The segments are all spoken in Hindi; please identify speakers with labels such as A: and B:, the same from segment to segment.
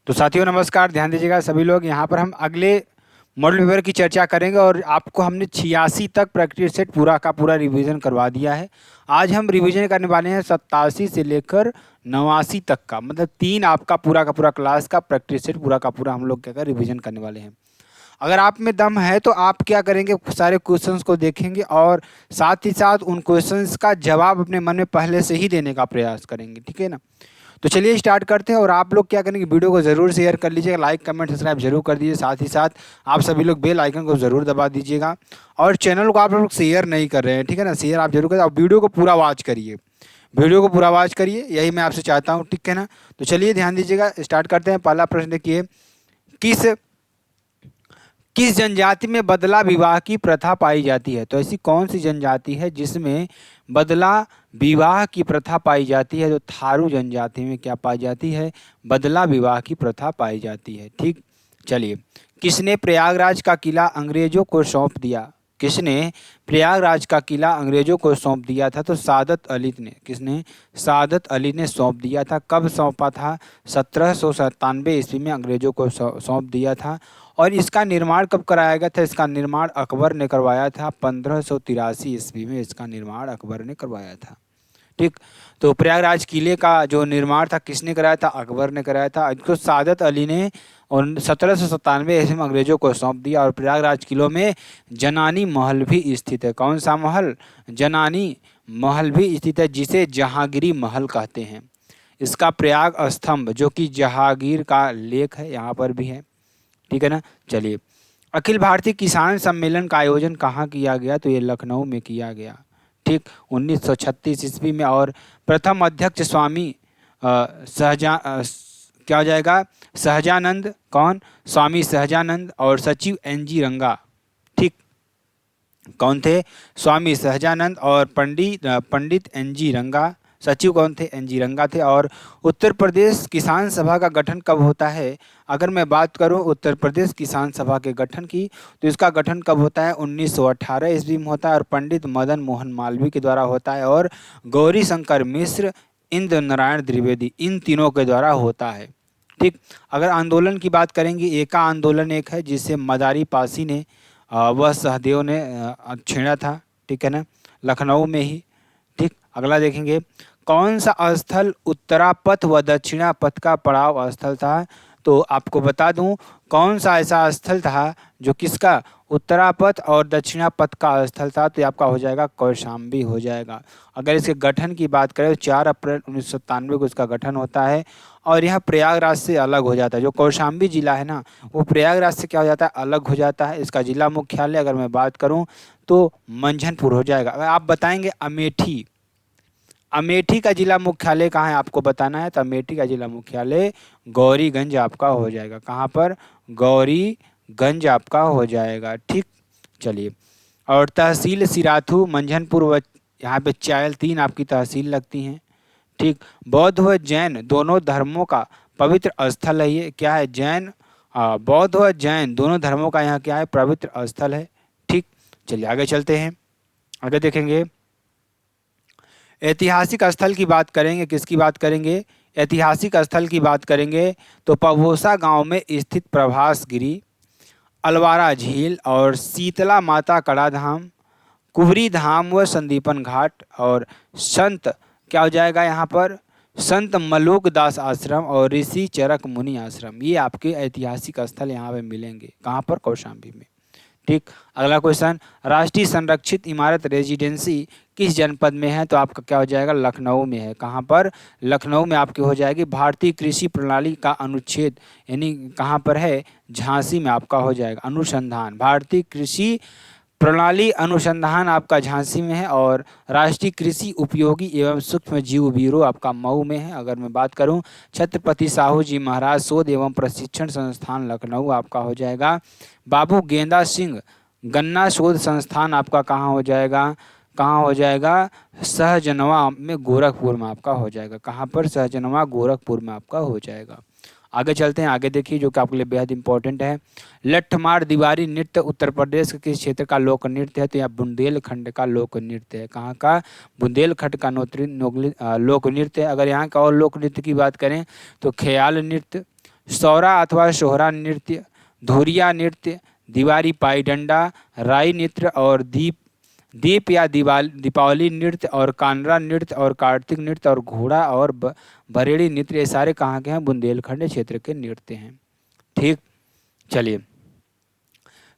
A: तो साथियों नमस्कार, ध्यान दीजिएगा सभी लोग। यहाँ पर हम अगले मॉडल पेपर की चर्चा करेंगे और आपको हमने 86 तक प्रैक्टिस सेट पूरा का पूरा रिवीजन करवा दिया है। आज हम रिवीजन करने वाले हैं 87 से लेकर 89 तक का, मतलब 3 आपका पूरा का पूरा क्लास का प्रैक्टिस सेट पूरा का पूरा हम लोग क्या कर रिवीजन करने वाले हैं। अगर आप में दम है तो आप क्या करेंगे, सारे क्वेश्चंस को देखेंगे और साथ ही साथ उन क्वेश्चंस का जवाब अपने मन में पहले से ही देने का प्रयास करेंगे, ठीक है ना। तो चलिए स्टार्ट करते हैं। और आप लोग क्या करेंगे, वीडियो को ज़रूर शेयर कर लीजिएगा, लाइक कमेंट सब्सक्राइब जरूर कर दीजिए। साथ ही साथ आप सभी लोग बेल आइकन को ज़रूर दबा दीजिएगा। और चैनल को आप लोग शेयर नहीं कर रहे हैं, ठीक है ना, शेयर आप जरूर करें। और वीडियो को पूरा वॉच करिए, वीडियो को पूरा वॉच करिए, यही मैं आपसे चाहता हूँ, ठीक है ना। तो चलिए ध्यान दीजिएगा, स्टार्ट करते हैं। पहला प्रश्न देखिए, किस किस जनजाति में बदला विवाह की प्रथा पाई जाती है। तो ऐसी कौन सी जनजाति है जिसमें बदला विवाह की प्रथा पाई जाती है। तो थारू जनजाति में क्या पाई जाती है, बदला विवाह की प्रथा पाई जाती है। ठीक, चलिए। किसने प्रयागराज का किला अंग्रेजों को सौंप दिया। किसने प्रयागराज का किला अंग्रेजों को सौंप दिया था। तो सादत अली ने। किसने, सादत अली ने सौंप दिया था। कब सौंपा था, 1797 ईस्वी में अंग्रेजों को सौंप दिया था। और इसका निर्माण कब कराया गया था, इसका निर्माण अकबर ने करवाया था। 1583 ईस्वी में इसका निर्माण अकबर ने करवाया था। ठीक, तो प्रयागराज किले का जो निर्माण था किसने कराया था, अकबर ने कराया था। इसको सादत अली ने और 1797 ईस्वी में अंग्रेजों को सौंप दिया। और प्रयागराज किलों में जनानी महल भी स्थित है। कौन सा महल, जनानी महल भी स्थित है, जिसे जहांगीरी महल कहते हैं। इसका प्रयाग स्तंभ जो कि जहांगीर का लेख है, यहाँ पर भी है, ठीक है ना। चलिए, अखिल भारतीय किसान सम्मेलन का आयोजन कहाँ किया गया। तो ये लखनऊ में किया गया। ठीक, 1936 ईस्वी में। और प्रथम अध्यक्ष स्वामी क्या हो जाएगा, सहजानंद। कौन, स्वामी सहजानंद। और सचिव NG रंगा। ठीक, कौन थे, स्वामी सहजानंद और पंडित NG रंगा। सचिव कौन थे, NG रंगा थे। और उत्तर प्रदेश किसान सभा का गठन कब होता है। अगर मैं बात करूं उत्तर प्रदेश किसान सभा के गठन की, तो इसका गठन कब होता है, 1918 ईस्वी में होता है। और पंडित मदन मोहन मालवीय के द्वारा होता है। और गौरी शंकर मिश्र, इंद्र नारायण द्विवेदी, इन तीनों के द्वारा होता है। ठीक, अगर आंदोलन की बात करेंगे, एका आंदोलन एक है जिसे मदारी पासी ने वह सहदेव ने छेड़ा था, ठीक है ना, लखनऊ में ही। ठीक, अगला देखेंगे, कौन सा स्थल उत्तरा पथ व दक्षिणा पथ का पड़ाव स्थल था। तो आपको बता दूं, कौन सा ऐसा स्थल था जो किसका, उत्तरा पथ और दक्षिणा पथ का स्थल था। तो ये आपका हो जाएगा कौशाम्बी हो जाएगा। अगर इसके गठन की बात करें तो 4 अप्रैल 1997 को इसका गठन होता है। और यह प्रयागराज से अलग हो जाता है। जो कौशाम्बी जिला है ना, वो प्रयागराज से क्या हो जाता है, अलग हो जाता है। इसका जिला मुख्यालय अगर मैं बात करूं तो मंझनपुर हो जाएगा। अगर आप बताएंगे अमेठी, अमेठी का जिला मुख्यालय कहाँ है आपको बताना है, तो अमेठी का जिला मुख्यालय गौरीगंज आपका हो जाएगा। कहाँ पर, गौरीगंज आपका हो जाएगा। ठीक, चलिए। और तहसील सिराथू, मंझनपुर व यहाँ पे चायल, 3 आपकी तहसील लगती हैं। ठीक, बौद्ध व जैन दोनों धर्मों का पवित्र स्थल है। ये क्या है, जैन, बौद्ध व जैन दोनों धर्मों का यहाँ क्या है, पवित्र स्थल है। ठीक, चलिए आगे चलते हैं। आगे देखेंगे, ऐतिहासिक स्थल की बात करेंगे, किसकी बात करेंगे, ऐतिहासिक स्थल की बात करेंगे तो पवोसा गांव में स्थित प्रभास गिरी, अलवारा झील और शीतला माता कड़ा धाम, कुबरी धाम व संदीपन घाट। और संत क्या हो जाएगा यहाँ पर, संत मलोक दास आश्रम और ऋषि चरक मुनि आश्रम। ये आपके ऐतिहासिक स्थल यहाँ पे मिलेंगे। कहाँ पर, कौशाम्बी में। ठीक, अगला क्वेश्चन, राष्ट्रीय संरक्षित इमारत रेजिडेंसी किस जनपद में है। तो आपका क्या हो जाएगा, लखनऊ में है। कहाँ पर, लखनऊ में आपकी हो जाएगी। भारतीय कृषि प्रणाली का अनुच्छेद यानी कहाँ पर है, झांसी में आपका हो जाएगा। अनुसंधान, भारतीय कृषि प्रणाली अनुसंधान आपका झांसी में है। और राष्ट्रीय कृषि उपयोगी एवं सूक्ष्म जीव ब्यूरो आपका मऊ में है। अगर मैं बात करूं, छत्रपति साहू जी महाराज शोध एवं प्रशिक्षण संस्थान लखनऊ आपका हो जाएगा। बाबू गेंदा सिंह गन्ना शोध संस्थान आपका कहाँ हो जाएगा, कहाँ हो जाएगा, सहजनवा में गोरखपुर में आपका हो जाएगा। कहाँ पर, सहजनवा गोरखपुर में आपका हो जाएगा। आगे चलते हैं, आगे देखिए जो कि आपके लिए बेहद इंपॉर्टेंट है। लठमार दीवारी नृत्य उत्तर प्रदेश के किस क्षेत्र का लोक नृत्य है। तो यह बुंदेलखंड का लोक नृत्य है। कहाँ का, बुंदेलखंड का लोक नृत्य है। अगर यहाँ का और लोक नृत्य की बात करें तो ख्याल नृत्य, सौरा अथवा सोहरा नृत्य, धुरिया नृत्य, दीवारी पाई डंडा, राई नृत्य और दीप या दीपावली नृत्य और कानरा नृत्य और कार्तिक नृत्य और घोड़ा और बरेड़ी नृत्य, ये सारे कहाँ के हैं? बुंदेलखंड क्षेत्र के नृत्य हैं। ठीक, चलिए।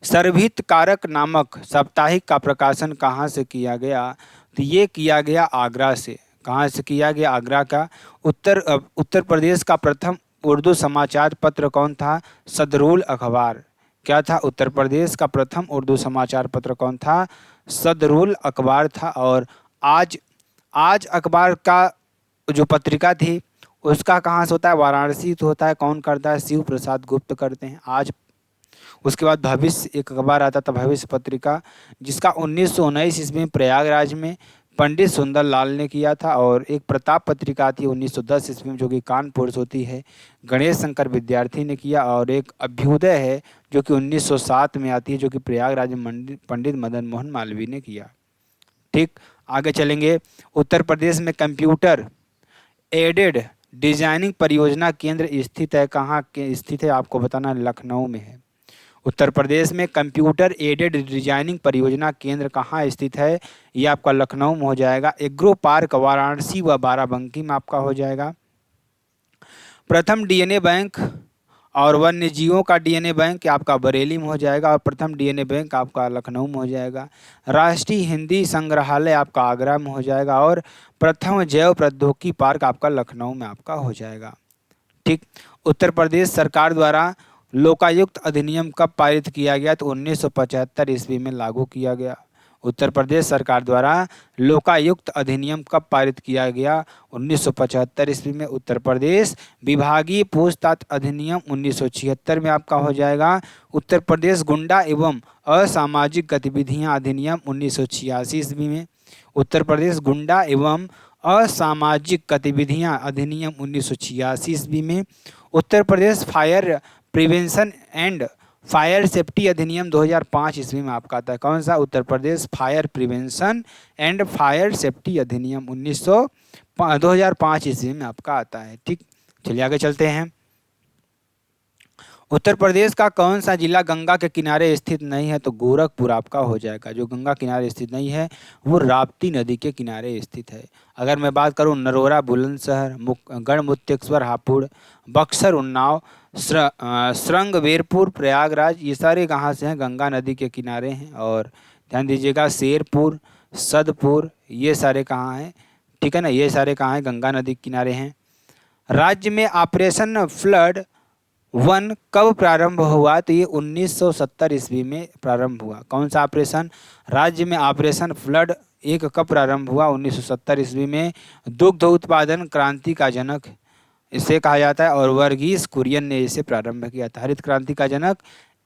A: सर्वहित कारक नामक साप्ताहिक का प्रकाशन कहाँ से किया गया? तो ये किया गया आगरा से। कहाँ से किया गया? आगरा का। उत्तर प्रदेश का प्रथम उर्दू समाचार पत्र कौन था? सदरुल अखबार। क्या था? उत्तर प्रदेश का प्रथम उर्दू समाचार पत्र कौन था? सदरुल अखबार था। और आज अखबार का जो पत्रिका थी उसका कहाँ से होता है? वाराणसी से होता है। कौन करता है? शिव प्रसाद गुप्त करते हैं आज। उसके बाद भविष्य एक अखबार आता था, भविष्य पत्रिका, जिसका 1919 ईस्वी में प्रयागराज में पंडित सुंदरलाल ने किया था। और एक प्रताप पत्रिका आती है 1910 ईस्वी में, जो कि कानपुर से होती है, गणेश शंकर विद्यार्थी ने किया। और एक अभ्युदय है जो कि 1907 में आती है, जो कि प्रयागराज में पंडित मदन मोहन मालवीय ने किया। ठीक, आगे चलेंगे। उत्तर प्रदेश में कंप्यूटर एडेड डिजाइनिंग परियोजना केंद्र स्थित है। कहाँ के स्थित है? आपको बताना, लखनऊ में है। उत्तर प्रदेश में कंप्यूटर एडेड डिजाइनिंग परियोजना केंद्र कहाँ स्थित है? ये आपका लखनऊ में हो जाएगा। एग्रो पार्क वाराणसी व बाराबंकी में आपका हो जाएगा। प्रथम डीएनए बैंक और वन्य जीवों का डीएनए बैंक आपका बरेली में हो जाएगा। और प्रथम डीएनए बैंक आपका लखनऊ में हो जाएगा। राष्ट्रीय हिंदी संग्रहालय आपका आगरा में हो जाएगा। और प्रथम जैव प्रौद्योगिकी पार्क आपका लखनऊ में आपका हो जाएगा। ठीक, उत्तर प्रदेश सरकार द्वारा लोकायुक्त अधिनियम कब पारित किया गया? तो 1975 ईस्वी में लागू किया गया। उत्तर प्रदेश सरकार द्वारा लोकायुक्त अधिनियम कब पारित किया गया? 1975 ईस्वी में। उत्तर प्रदेश विभागीय पूछताछ अधिनियम 1976 में आपका हो जाएगा। उत्तर प्रदेश गुंडा एवं असामाजिक गतिविधियां अधिनियम 1986 ईस्वी में। उत्तर प्रदेश गुंडा एवं असामाजिक गतिविधियां अधिनियम 1986 ईस्वी में। Uttar Pradesh fire prevention and fire safety अधिनियम 2005 ईस्वी में आपका आता है। कौन सा? Uttar Pradesh fire prevention and fire safety अधिनियम 2005 ईस्वी में आपका आता है। ठीक, चलिए आगे चलते हैं। उत्तर प्रदेश का कौन सा जिला गंगा के किनारे स्थित नहीं है? तो गोरखपुर आपका हो जाएगा। जो गंगा किनारे स्थित नहीं है वो राप्ती नदी के किनारे स्थित है। अगर मैं बात करूं नरोरा बुलंदशहर, गढ़मुक्तेश्वर हापुड़, बक्सर उन्नाव, श्रृंगवेरपुर प्रयागराज, ये सारे कहाँ से हैं? गंगा नदी के किनारे हैं। और ध्यान दीजिएगा शेरपुर, सदपुर, ये सारे कहाँ हैं? ठीक है ना, ये सारे कहाँ हैं? गंगा नदी के किनारे हैं। राज्य में ऑपरेशन फ्लड 1 कब प्रारंभ हुआ? तो ये 1970 ईस्वी में प्रारंभ हुआ। कौन सा ऑपरेशन? राज्य में ऑपरेशन फ्लड 1 कब प्रारंभ हुआ? 1970 ईस्वी में। दुग्ध उत्पादन क्रांति का जनक इसे कहा जाता है। और वर्गीस कुरियन ने इसे प्रारंभ किया था। हरित क्रांति का जनक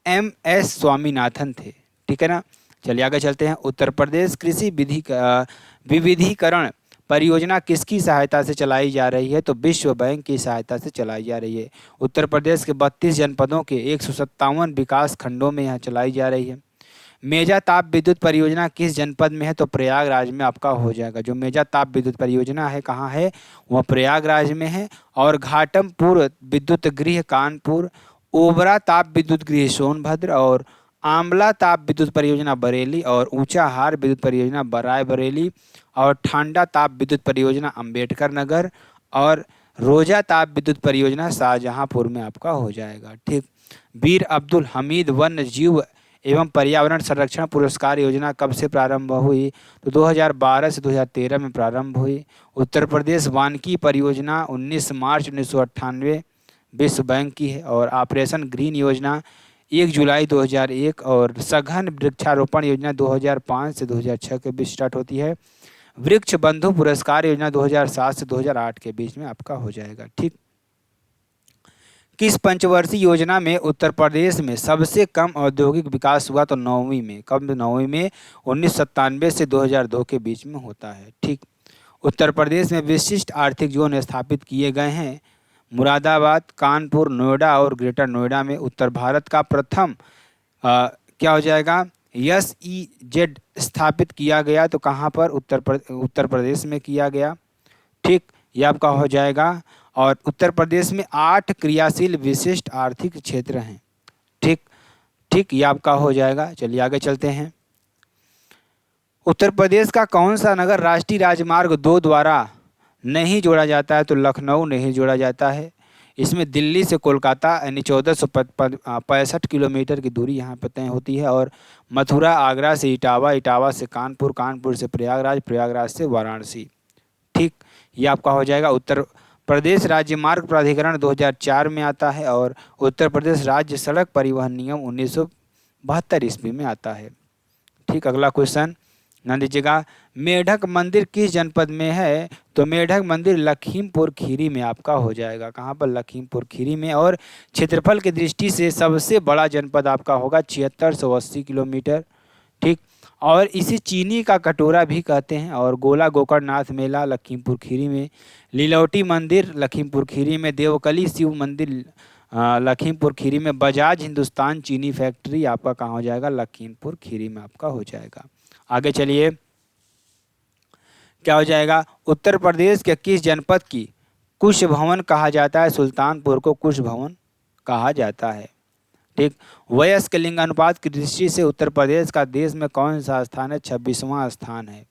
A: MS स्वामीनाथन थे। ठीक है ना, चलिए आगे चलते हैं। उत्तर प्रदेश कृषि विविधीकरण परियोजना किसकी सहायता से चलाई जा रही है? तो विश्व बैंक की सहायता से चलाई जा रही है। उत्तर प्रदेश के 32 जनपदों के 157 विकास खंडों में यह चलाई जा रही है। मेजा ताप विद्युत परियोजना किस जनपद में है? तो प्रयागराज में आपका हो जाएगा। जो मेजा ताप विद्युत परियोजना है कहाँ है? वह प्रयागराज में है। और घाटमपुर विद्युत गृह कानपुर, ओबरा ताप विद्युत गृह सोनभद्र, और आंवला ताप विद्युत परियोजना बरेली, और ऊंचाहार विद्युत परियोजना रायबरेली, और ठांडा ताप विद्युत परियोजना अंबेडकर नगर, और रोजा ताप विद्युत परियोजना शाहजहांपुर में आपका हो जाएगा। ठीक, वीर अब्दुल हमीद वन्य जीव एवं पर्यावरण संरक्षण पुरस्कार योजना कब से प्रारंभ हुई? तो 2012 से 2013 में प्रारंभ हुई। उत्तर प्रदेश वानिकी परियोजना 19 मार्च 1998 विश्व बैंक की है। और ऑपरेशन ग्रीन योजना 1 जुलाई 2001, और सघन वृक्षारोपण योजना 2005 से 2006 के बीच स्टार्ट होती है। वृक्ष बंधु पुरस्कार योजना 2007 से 2008 के बीच में आपका हो जाएगा। ठीक, किस पंचवर्षीय योजना में उत्तर प्रदेश में सबसे कम औद्योगिक विकास हुआ? तो 9वीं में। कब? 9वीं में 1997 से 2002 के बीच में होता है। ठीक, उत्तर प्रदेश में विशिष्ट आर्थिक जोन स्थापित किए गए हैं। मुरादाबाद, कानपुर, नोएडा और ग्रेटर नोएडा में। उत्तर भारत का प्रथम क्या हो जाएगा? SEZ स्थापित किया गया। तो कहाँ पर? उत्तर प्रदेश में किया गया। ठीक, ये आपका हो जाएगा। और उत्तर प्रदेश में 8 क्रियाशील विशिष्ट आर्थिक क्षेत्र हैं। ठीक ठीक, ये आपका हो जाएगा। चलिए आगे चलते हैं। उत्तर प्रदेश का कौन सा नगर राष्ट्रीय राजमार्ग 2 द्वारा नहीं जोड़ा जाता है? तो लखनऊ नहीं जोड़ा जाता है। इसमें दिल्ली से कोलकाता यानी 1465 किलोमीटर की दूरी यहाँ पर तय होती है, और मथुरा आगरा से इटावा, इटावा से कानपुर, कानपुर से प्रयागराज, प्रयागराज से वाराणसी। ठीक, ये आपका हो जाएगा। उत्तर प्रदेश राज्य मार्ग प्राधिकरण 2004 में आता है, और उत्तर प्रदेश राज्य सड़क परिवहन नियम 1972 ईस्वी में आता है। ठीक, अगला क्वेश्चन ध्यान दीजिएगा। मेढक मंदिर किस जनपद में है? तो मेढक मंदिर लखीमपुर खीरी में आपका हो जाएगा। कहाँ पर? लखीमपुर खीरी में। और क्षेत्रफल की दृष्टि से सबसे बड़ा जनपद आपका होगा 7680 किलोमीटर। ठीक, और इसे चीनी का कटोरा भी कहते हैं। और गोला गोकर्णनाथ मेला लखीमपुर खीरी में, लीलौटी मंदिर लखीमपुर खीरी में, देवकली शिव मंदिर लखीमपुर खीरी में, बजाज हिंदुस्तान चीनी फैक्ट्री आपका कहाँ हो जाएगा? लखीमपुर खीरी में आपका हो जाएगा। आगे चलिए, क्या हो जाएगा? उत्तर प्रदेश के किस जनपद की कुश भवन कहा जाता है? सुल्तानपुर को कुश भवन कहा जाता है। ठीक, वयस्क लिंग अनुपात की दृष्टि से उत्तर प्रदेश का देश में कौन सा स्थान है? 26वां स्थान है।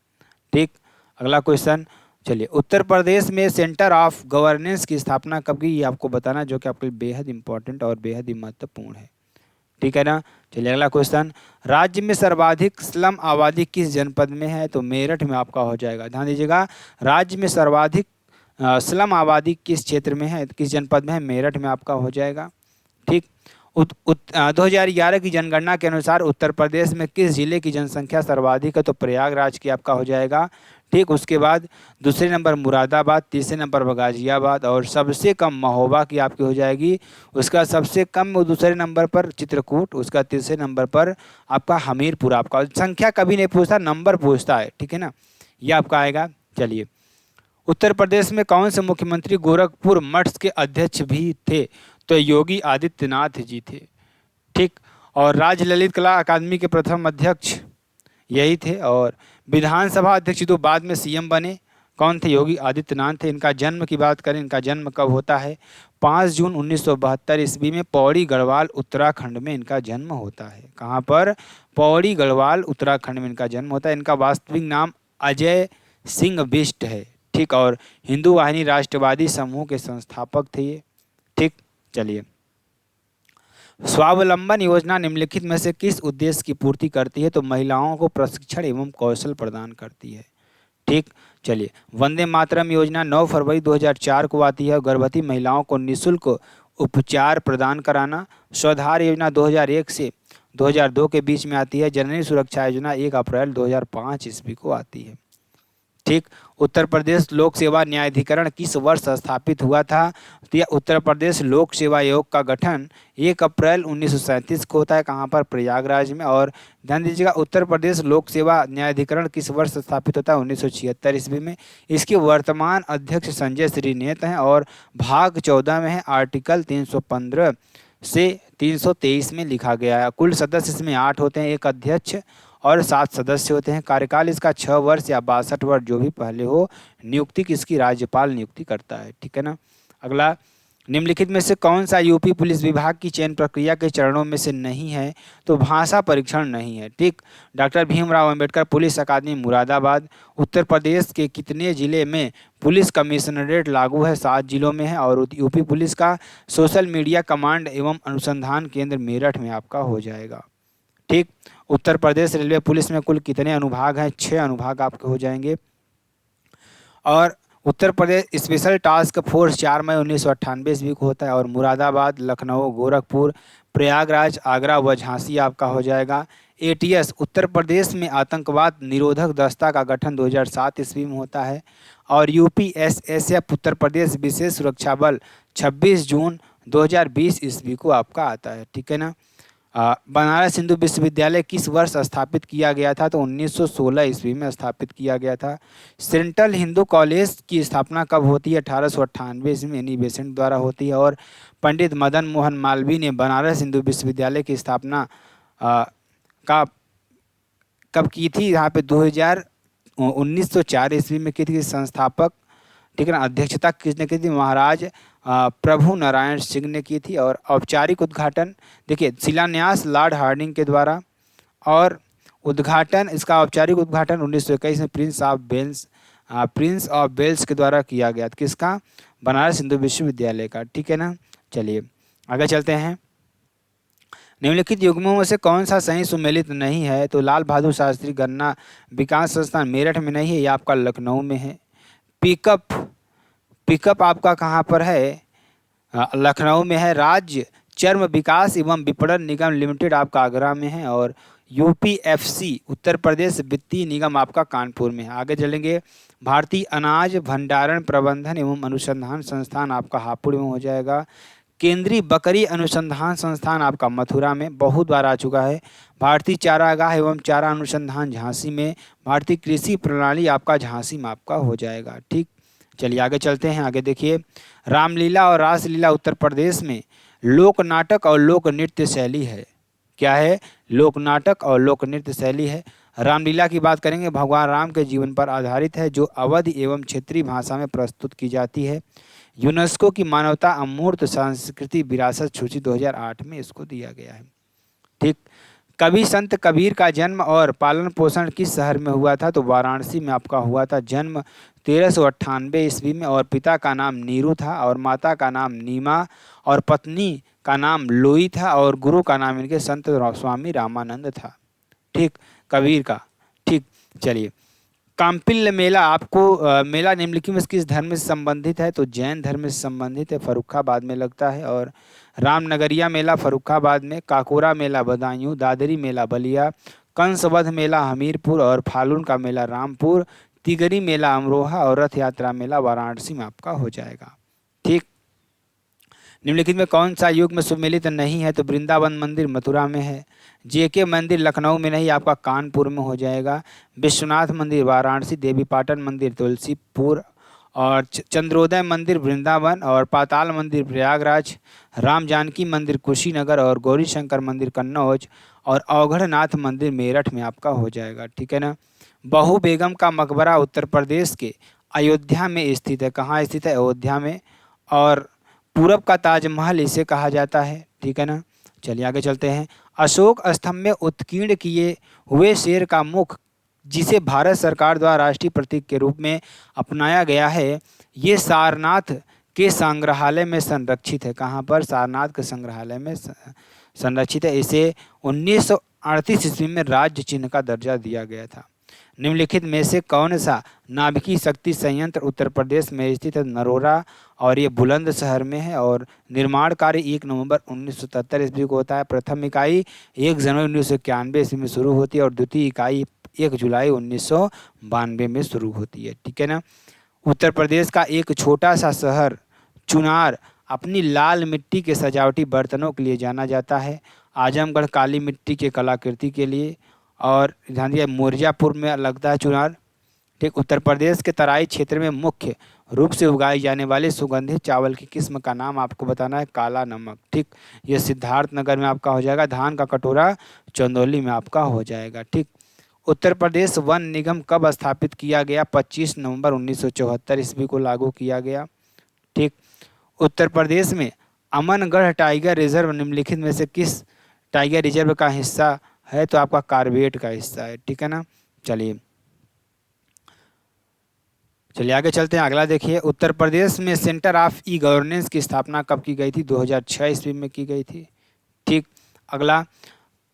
A: ठीक, अगला क्वेश्चन। चलिए, उत्तर प्रदेश में सेंटर ऑफ गवर्नेंस की स्थापना कब की? ये आपको बताना, जो कि आपके लिए बेहद इंपॉर्टेंट और बेहद ही महत्वपूर्ण है। ठीक है ना। चलिए अगला क्वेश्चन। राज्य में सर्वाधिक स्लम आबादी किस जनपद में है? तो मेरठ में आपका हो जाएगा। ध्यान दीजिएगा, राज्य में सर्वाधिक स्लम आबादी किस क्षेत्र में है, किस जनपद में है? मेरठ में आपका हो जाएगा। ठीक, 2011 की जनगणना के अनुसार उत्तर प्रदेश में किस जिले की जनसंख्या सर्वाधिक है? तो प्रयागराज की आपका हो जाएगा। ठीक, उसके बाद दूसरे नंबर मुरादाबाद, तीसरे नंबर गाजियाबाद, और सबसे कम महोबा की आपकी हो जाएगी। उसका सबसे कम दूसरे नंबर पर चित्रकूट, उसका तीसरे नंबर पर आपका हमीरपुर। आपका संख्या कभी नहीं पूछता, नंबर पूछता है। ठीक है ना, यह आपका आएगा। चलिए, उत्तर प्रदेश में कौन से मुख्यमंत्री गोरखपुर मठ के अध्यक्ष भी थे? तो योगी आदित्यनाथ जी थे। ठीक, और राज्य ललित कला अकादमी के प्रथम अध्यक्ष यही थे। और विधानसभा अध्यक्ष तो बाद में सीएम बने, कौन थे? योगी आदित्यनाथ थे। इनका जन्म की बात करें, इनका जन्म कब होता है? 5 जून 1972 ईस्वी में पौड़ी गढ़वाल उत्तराखंड में इनका जन्म होता है। कहाँ पर? पौड़ी गढ़वाल उत्तराखंड में इनका जन्म होता है। इनका वास्तविक नाम अजय सिंह बिष्ट है। ठीक, और हिंदू वाहिनी राष्ट्रवादी समूह के संस्थापक थे ये। ठीक, चलिए, स्वावलंबन योजना निम्नलिखित में से किस उद्देश्य की पूर्ति करती है? तो महिलाओं को प्रशिक्षण एवं कौशल प्रदान करती है। ठीक, चलिए, वंदे मातरम योजना 9 फरवरी 2004 को आती है। गर्भवती महिलाओं को निःशुल्क उपचार प्रदान कराना। स्वधार योजना 2001 से 2002 के बीच में आती है। जननी सुरक्षा योजना 1 अप्रैल 2005 ईस्वी को आती है। ठीक, उत्तर प्रदेश लोक सेवा न्यायाधिकरण किस वर्ष स्थापित हुआ था? तो यह उत्तर प्रदेश लोक सेवा आयोग का गठन 1 अप्रैल 1937 को होता है। कहाँ पर? प्रयागराज में। और ध्यान दीजिएगा, उत्तर प्रदेश लोक सेवा न्यायाधिकरण किस वर्ष स्थापित होता है? 1976 ईस्वी में। इसके वर्तमान अध्यक्ष संजय श्रीनेत हैं, और भाग 14 में है, आर्टिकल 315 से 323 में लिखा गया है। कुल सदस्य इसमें 8 होते हैं, एक अध्यक्ष और 7 सदस्य होते हैं। कार्यकाल इसका 6 वर्ष या 62 वर्ष जो भी पहले हो। नियुक्ति किसकी? राज्यपाल नियुक्ति करता है। ठीक है ना। अगला, निम्नलिखित में से कौन सा यूपी पुलिस विभाग की चयन प्रक्रिया के चरणों में से नहीं है? तो भाषा परीक्षण नहीं है। ठीक, डॉक्टर भीमराव अंबेडकर पुलिस अकादमी मुरादाबाद। उत्तर प्रदेश के कितने जिले में पुलिस कमिश्नरेट लागू है? 7 जिलों में है। और यूपी पुलिस का सोशल मीडिया कमांड एवं अनुसंधान केंद्र मेरठ में आपका हो जाएगा। ठीक, उत्तर प्रदेश रेलवे पुलिस में कुल कितने अनुभाग हैं? 6 अनुभाग आपके हो जाएंगे। और Uttar Pradesh special task force 4 मई 1998 ईस्वी को होता है। और मुरादाबाद, लखनऊ, गोरखपुर, प्रयागराज, आगरा व झांसी आपका हो जाएगा। ATS उत्तर प्रदेश में आतंकवाद निरोधक दस्ता का गठन 2007 ईस्वी में होता है। और UPSSF उत्तर प्रदेश विशेष सुरक्षा बल 26 जून 2020 ईस्वी को आपका आता है। ठीक है ना। बनारस हिंदू विश्वविद्यालय किस वर्ष स्थापित किया गया था? तो 1916 ईस्वी में स्थापित किया गया था। सेंट्रल हिंदू कॉलेज की स्थापना कब होती है? 1898 ईस्वी में एनी बेसेंट द्वारा होती है। और पंडित मदन मोहन मालवीय ने बनारस हिंदू विश्वविद्यालय की स्थापना कब की थी? यहाँ पे 1904 ईस्वी में की थी। संस्थापक ठीक है ना। अध्यक्षता किसने की थी? महाराज प्रभु नारायण सिंह ने की थी। और औपचारिक उद्घाटन देखिए शिलान्यास लॉर्ड हार्डिंग के द्वारा, और उद्घाटन इसका औपचारिक उद्घाटन 1921 में प्रिंस ऑफ वेल्स के द्वारा किया गया। किसका? बनारस हिंदू विश्वविद्यालय का। ठीक है ना। चलिए आगे चलते हैं। निम्नलिखित युग्मों में से कौन सा सही सुमेलित नहीं है? तो लाल बहादुर शास्त्री गन्ना विकास संस्थान मेरठ में नहीं है, ये आपका लखनऊ में है। पिकअप पिकअप आपका कहाँ पर है? लखनऊ में है। राज्य चर्म विकास एवं विपणन निगम लिमिटेड आपका आगरा में है। और यूपीएफसी उत्तर प्रदेश वित्तीय निगम आपका कानपुर में है। आगे चलेंगे। भारतीय अनाज भंडारण प्रबंधन एवं अनुसंधान संस्थान आपका हापुड़ में हो जाएगा। केंद्रीय बकरी अनुसंधान संस्थान आपका मथुरा में, बहुत बार आ चुका है। भारतीय चारागाह एवं चारा अनुसंधान झांसी में। भारतीय कृषि प्रणाली आपका झांसी में आपका हो जाएगा। ठीक, चलिए आगे चलते हैं। आगे देखिए, रामलीला और रासलीला उत्तर प्रदेश में लोक नाटक और लोक नृत्य शैली है। क्या है? लोक नाटक और लोक नृत्य शैली है। रामलीला की बात करेंगे, भगवान राम के जीवन पर आधारित है, जो अवध एवं क्षेत्रीय भाषा में प्रस्तुत की जाती है। यूनेस्को की मानवता अमूर्त सांस्कृतिक विरासत सूची 2008 में इसको दिया गया है। ठीक, कवि संत कबीर का जन्म और पालन पोषण किस शहर में हुआ था? तो वाराणसी में आपका हुआ था। जन्म 1398 ईस्वी में, और पिता का नाम नीरू था, और माता का नाम नीमा, और पत्नी का नाम लोई था, और गुरु का नाम इनके संत स्वामी रामानंद था। ठीक, कबीर का। ठीक, चलिए काम्पिल्य मेला आपको मेला निम्नलिखित में किस धर्म से संबंधित है? तो जैन धर्म से संबंधित है, फर्रुखाबाद में लगता है। और रामनगरिया मेला फर्रुखाबाद में, काकोरा मेला बदायूं, दादरी मेला बलिया, कंसवध मेला हमीरपुर, और फालून का मेला रामपुर, तिगरी मेला अमरोहा, और रथ यात्रा मेला वाराणसी में आपका हो जाएगा। ठीक, निम्नलिखित में कौन सा युग में सुमेलित नहीं है? तो वृंदावन मंदिर मथुरा में है। जेके मंदिर लखनऊ में नहीं, आपका कानपुर में हो जाएगा। विश्वनाथ मंदिर वाराणसी, देवीपाटन मंदिर तुलसीपुर, और चंद्रोदय मंदिर वृंदावन, और पाताल मंदिर प्रयागराज, राम जानकी मंदिर कुशीनगर, और गौरी शंकर मंदिर कन्नौज, और अवघड़नाथ मंदिर मेरठ में आपका हो जाएगा। ठीक है ना। बहू बेगम का मकबरा उत्तर प्रदेश के अयोध्या में स्थित है। कहाँ स्थित है? अयोध्या में। और पूरब का ताजमहल इसे कहा जाता है। ठीक है ना। चलिए आगे चलते हैं। अशोक स्तंभ में उत्कीर्ण किए हुए शेर का मुख, जिसे भारत सरकार द्वारा राष्ट्रीय प्रतीक के रूप में अपनाया गया है, ये सारनाथ के संग्रहालय में संरक्षित है। कहाँ पर? सारनाथ के संग्रहालय में संरक्षित है। इसे 1938 ईस्वी में राज्य चिन्ह का दर्जा दिया गया था। निम्नलिखित में से कौन सा नाभिकीय शक्ति संयंत्र उत्तर प्रदेश में स्थित है? नरोरा, और ये बुलंदशहर में है। और निर्माण कार्य 1 नवंबर 1977 ईस्वी को होता है। प्रथम इकाई 1 जनवरी 1991 ईस्वी में शुरू होती है, और द्वितीय इकाई 1 जुलाई 1992 में शुरू होती है। ठीक है ना। उत्तर प्रदेश का एक छोटा सा शहर चुनार अपनी लाल मिट्टी के सजावटी बर्तनों के लिए जाना जाता है। आजमगढ़ काली मिट्टी के कलाकृति के लिए, और ध्यान दिया मोरजापुर में लगता है चुनार। ठीक, उत्तर प्रदेश के तराई क्षेत्र में मुख्य रूप से उगाई जाने वाले सुगंधित चावल की किस्म का नाम आपको बताना है, काला नमक। ठीक, ये सिद्धार्थनगर में आपका हो जाएगा। धान का कटोरा चंदौली में आपका हो जाएगा। ठीक, उत्तर प्रदेश वन निगम कब स्थापित किया गया? 25 नवंबर 1974 ईस्वी को लागू किया गया। ठीक, उत्तर प्रदेश में अमनगढ़ टाइगर रिजर्व निम्नलिखित में से किस टाइगर रिजर्व का हिस्सा है? तो आपका कार्बेट का हिस्सा है। ठीक है ना। चलिए आगे चलते हैं। अगला देखिए, उत्तर प्रदेश में सेंटर ऑफ ई गवर्नेंस की स्थापना कब की गई थी? 2006 ईस्वी में की गई थी। ठीक, अगला,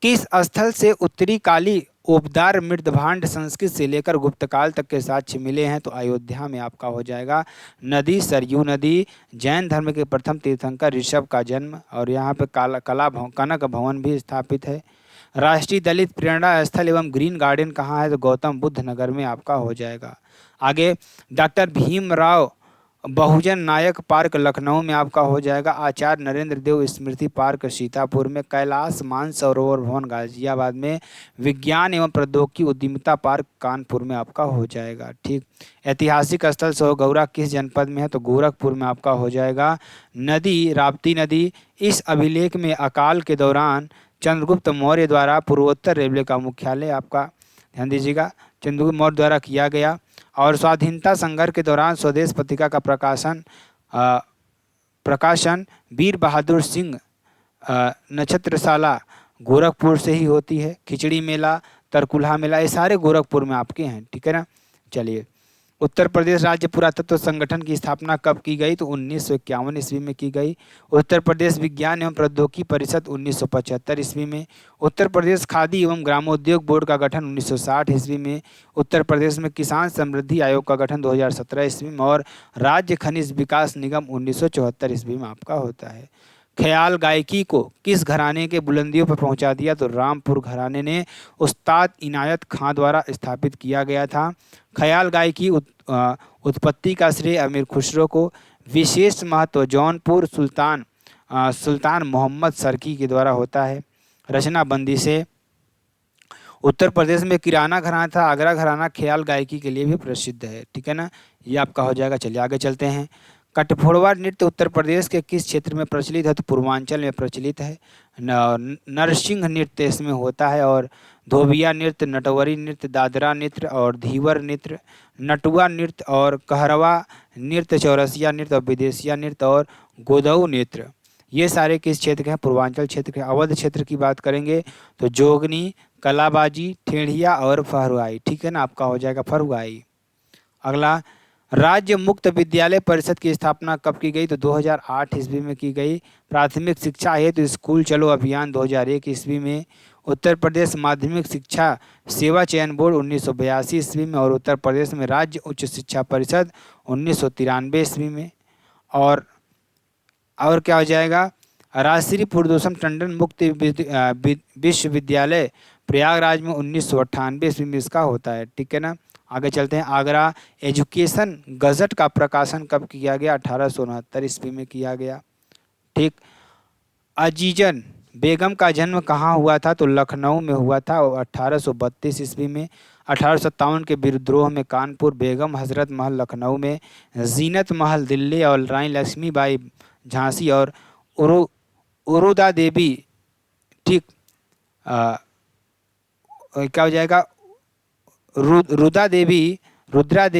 A: किस स्थल से उत्तरी काली उपदार मृदभांड संस्कृत से लेकर गुप्त काल तक के साक्ष्य मिले हैं? तो अयोध्या में आपका हो जाएगा। नदी सरयू नदी। जैन धर्म के प्रथम तीर्थंकर ऋषभ का जन्म, और यहाँ पे कनक भवन भी स्थापित है। राष्ट्रीय दलित प्रेरणा स्थल एवं ग्रीन गार्डन कहाँ है? तो गौतम बुद्ध नगर में आपका हो जाएगा। आगे, डॉक्टर भीमराव बहुजन नायक पार्क लखनऊ में आपका हो जाएगा। आचार्य नरेंद्र देव स्मृति पार्क सीतापुर में। कैलाश मानसरोवर भवन गाजियाबाद में। विज्ञान एवं प्रौद्योगिकी उद्यमिता पार्क कानपुर में आपका हो जाएगा। ठीक, ऐतिहासिक स्थल सोहगौरा किस जनपद में है? तो गोरखपुर में आपका हो जाएगा। नदी राप्ती नदी। इस अभिलेख में अकाल के दौरान चंद्रगुप्त मौर्य द्वारा पूर्वोत्तर रेलवे का मुख्यालय आपका, ध्यान दीजिएगा, चंद्रगुप्त मौर्य द्वारा किया गया। और स्वाधीनता संघर्ष के दौरान स्वदेश पत्रिका का प्रकाशन वीर बहादुर सिंह नक्षत्रशाला गोरखपुर से ही होती है। खिचड़ी मेला, तरकुलहा मेला, ये सारे गोरखपुर में आपके हैं, ठीक है ना। चलिए, उत्तर प्रदेश राज्य पुरातत्व संगठन की स्थापना कब की गई? तो 1951 ईस्वी में की गई। उत्तर प्रदेश विज्ञान एवं प्रौद्योगिकी परिषद 1975 ईस्वी में। उत्तर प्रदेश खादी एवं ग्रामोद्योग बोर्ड का गठन 1960 ईस्वी में। उत्तर प्रदेश में किसान समृद्धि आयोग का गठन 2017 ईस्वी में। और राज्य खनिज विकास निगम 1974 ईस्वी में आपका होता है। ख्याल गायकी को किस घराने के बुलंदियों पर पहुंचा दिया? तो रामपुर घराने ने उस्ताद इनायत खां द्वारा स्थापित किया गया था। ख्याल गायकी उत्पत्ति का श्रेय अमीर खुसरो को। विशेष महत्व जौनपुर सुल्तान मोहम्मद सरकी के द्वारा होता है। रचना बंदी से उत्तर प्रदेश में किराना घराना था, आगरा घराना ख्याल गायकी के लिए भी प्रसिद्ध है, ठीक है ना। ये आपका हो जाएगा। चलिए आगे चलते हैं। कठफोड़वा नृत्य उत्तर प्रदेश के किस क्षेत्र में प्रचलित है? तो पूर्वांचल में प्रचलित है। नरसिंह नृत्य इसमें होता है। और धोबिया नृत्य, नटवरी नृत्य, दादरा नृत्य और धीवर नृत्य, नटुआ नृत्य और कहरवा नृत्य, चौरसिया नृत्य और विदेशिया नृत्य और गोदऊ नृत्य, ये सारे किस क्षेत्र के हैं? पूर्वांचल क्षेत्र के। अवध क्षेत्र की बात करेंगे तो जोगनी, कलाबाजी, ठेढ़िया और फहरुआई, ठीक है ना, आपका हो जाएगा फहरुआई। अगला, राज्य मुक्त विद्यालय परिषद की स्थापना कब की गई? तो 2008 ईस्वी में की गई। प्राथमिक शिक्षा हेतु स्कूल चलो अभियान 2001 ईस्वी में। उत्तर प्रदेश माध्यमिक शिक्षा सेवा चयन बोर्ड 1982 ईस्वी में। और उत्तर प्रदेश में राज्य उच्च शिक्षा परिषद 1993 ईस्वी में। और क्या हो जाएगा? राजश्री पुरुषोत्तम टंडन मुक्त विश्वविद्यालय प्रयागराज में 1998 ईस्वी में इसका होता है, ठीक है ना। आगे चलते हैं। आगरा एजुकेशन गजट का प्रकाशन कब किया गया? 1869 ईस्वी में किया गया, ठीक। अजीजन बेगम का जन्म कहाँ हुआ था? तो लखनऊ में हुआ था 1832 ईस्वी में। 1857 के विद्रोह में कानपुर, बेगम हजरत महल लखनऊ में, जीनत महल दिल्ली और रानी लक्ष्मीबाई झांसी और उरुदा देवी, ठीक, क्या हो जाएगा? रुद्रा देवी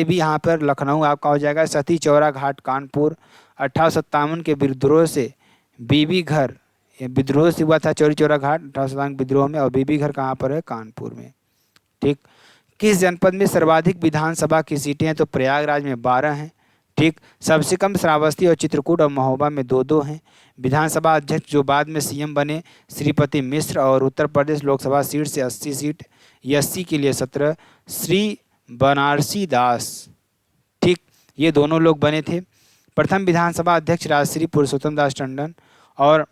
A: यहाँ पर लखनऊ आपका हो जाएगा। सती चौरा घाट कानपुर। 1857 के विद्रोह से बीबी घर, विद्रोह से हुआ था चौरी चौरा घाट 1857 विद्रोह में। और बीबी घर कहाँ पर है? कानपुर में, ठीक। किस जनपद में सर्वाधिक विधानसभा की सीटें हैं? तो प्रयागराज में 12 हैं, ठीक। सबसे कम श्रावस्ती और चित्रकूट और महोबा में 2-2 हैं। विधानसभा अध्यक्ष जो बाद में सीएम बने श्रीपति मिश्र। और उत्तर प्रदेश लोकसभा सीट से 80 सीट, एससी के लिए 17, श्री बनारसी दास, ठीक, ये दोनों लोग बने थे। प्रथम विधानसभा अध्यक्ष राजश्री पुरुषोत्तम दास टंडन। और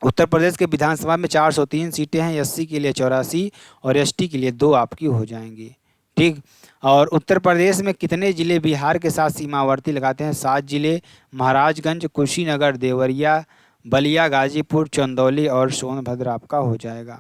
A: उत्तर प्रदेश के विधानसभा में 403 सीटें हैं, एससी के लिए 84 और एसटी के लिए 2 आपकी हो जाएंगी, ठीक। और उत्तर प्रदेश में कितने जिले बिहार के साथ सीमावर्ती लगाते हैं? 7 जिले, महाराजगंज, कुशीनगर, देवरिया, बलिया, गाजीपुर, चंदौली और सोनभद्र आपका हो जाएगा,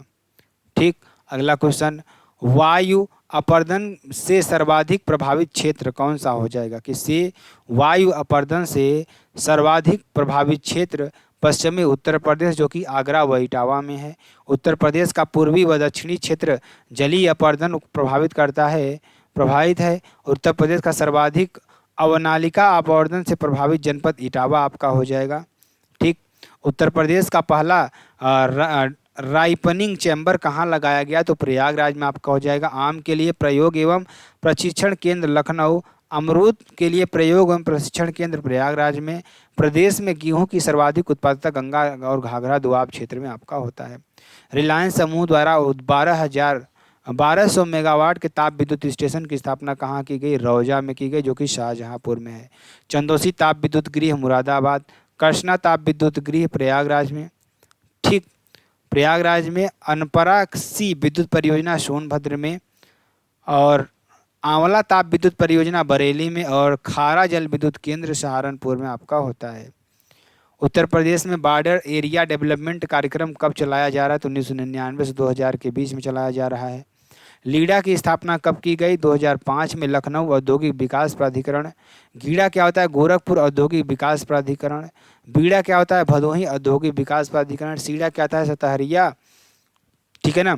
A: ठीक। अगला क्वेश्चन, वायु अपर्दन से सर्वाधिक प्रभावित क्षेत्र कौन सा हो जाएगा? किससे? वायु अपर्दन से सर्वाधिक प्रभावित क्षेत्र पश्चिमी उत्तर प्रदेश, जो कि आगरा व इटावा में है। उत्तर प्रदेश का पूर्वी व दक्षिणी क्षेत्र जलीय अपर्दन प्रभावित है। उत्तर प्रदेश का सर्वाधिक अवनालिका अपर्दन से प्रभावित जनपद इटावा आपका हो जाएगा, ठीक। उत्तर प्रदेश का पहला राइपनिंग चैम्बर कहाँ लगाया गया? तो प्रयागराज में आपका हो जाएगा। आम के लिए प्रयोग एवं प्रशिक्षण केंद्र लखनऊ, अमरूद के लिए प्रयोग एवं प्रशिक्षण केंद्र प्रयागराज में। प्रदेश में गेहूं की सर्वाधिक उत्पादकता गंगा और घाघरा दोआब क्षेत्र में आपका होता है। रिलायंस समूह द्वारा 1200 मेगावाट के ताप विद्युत स्टेशन की स्थापना कहाँ की गई? रौजा में की गई, जो कि शाहजहांपुर में है। चंदौसी ताप विद्युत गृह मुरादाबाद, कर्षणा ताप विद्युत गृह प्रयागराज में, ठीक। प्रयागराज में अनपरा सी विद्युत परियोजना सोनभद्र में। और आंवला ताप विद्युत परियोजना बरेली में। और खारा जल विद्युत केंद्र सहारनपुर में आपका होता है। उत्तर प्रदेश में बॉर्डर एरिया डेवलपमेंट कार्यक्रम कब चलाया जा रहा है? तो 1999 से 2000 के बीच में चलाया जा रहा है। लीडा की स्थापना कब की गई? 2005 में लखनऊ औद्योगिक विकास प्राधिकरण। गीडा क्या होता है? गोरखपुर औद्योगिक विकास प्राधिकरण। बीड़ा क्या होता है? भदोही औद्योगिक विकास प्राधिकरण। सीड़ा क्या होता है? सतहरिया, ठीक है ना।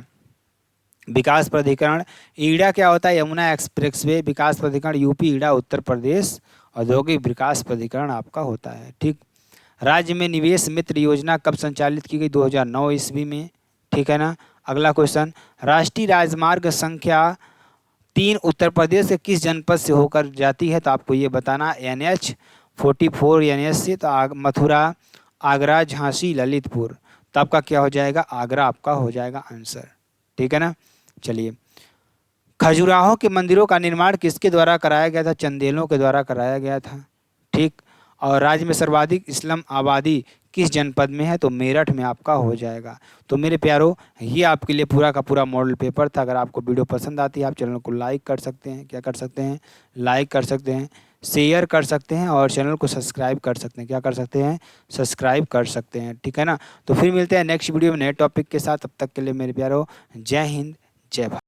A: विकास प्राधिकरण, ईडा क्या होता है? यमुना एक्सप्रेसवे विकास प्राधिकरण यूपी, ईडा उत्तर प्रदेश औद्योगिक विकास प्राधिकरण आपका होता है। ठीक। राज्य में निवेश मित्र योजना कब संचालित की गई? 2009 ईस्वी में। ठीक है ना। अगला क्वेश्चन, राष्ट्रीय राजमार्ग संख्या 3 उत्तर प्रदेश के किस जनपद से होकर जाती है? तो आपको ये बताना, NH 44 NH से, तो मथुरा, आगरा, झांसी, ललितपुर। तो आपका क्या हो जाएगा? आगरा आपका हो जाएगा आंसर। ठीक है ना। चलिए, खजुराहो के मंदिरों का निर्माण किसके द्वारा कराया गया था? चंदेलों के द्वारा कराया गया था। ठीक। और राज्य में सर्वाधिक इस्लाम आबादी किस जनपद में है? तो मेरठ में आपका हो जाएगा। तो मेरे प्यारों, ये आपके लिए पूरा का पूरा मॉडल पेपर था। अगर आपको वीडियो पसंद आती है, आप चैनल को लाइक कर सकते हैं। क्या कर सकते हैं? लाइक कर सकते हैं, शेयर कर सकते हैं और चैनल को सब्सक्राइब कर सकते हैं। क्या कर सकते हैं? सब्सक्राइब कर सकते हैं। ठीक है ना। तो फिर मिलते हैं नेक्स्ट वीडियो में नए टॉपिक के साथ। तब तक के लिए मेरे प्यारों, जय हिंद, जय भारत।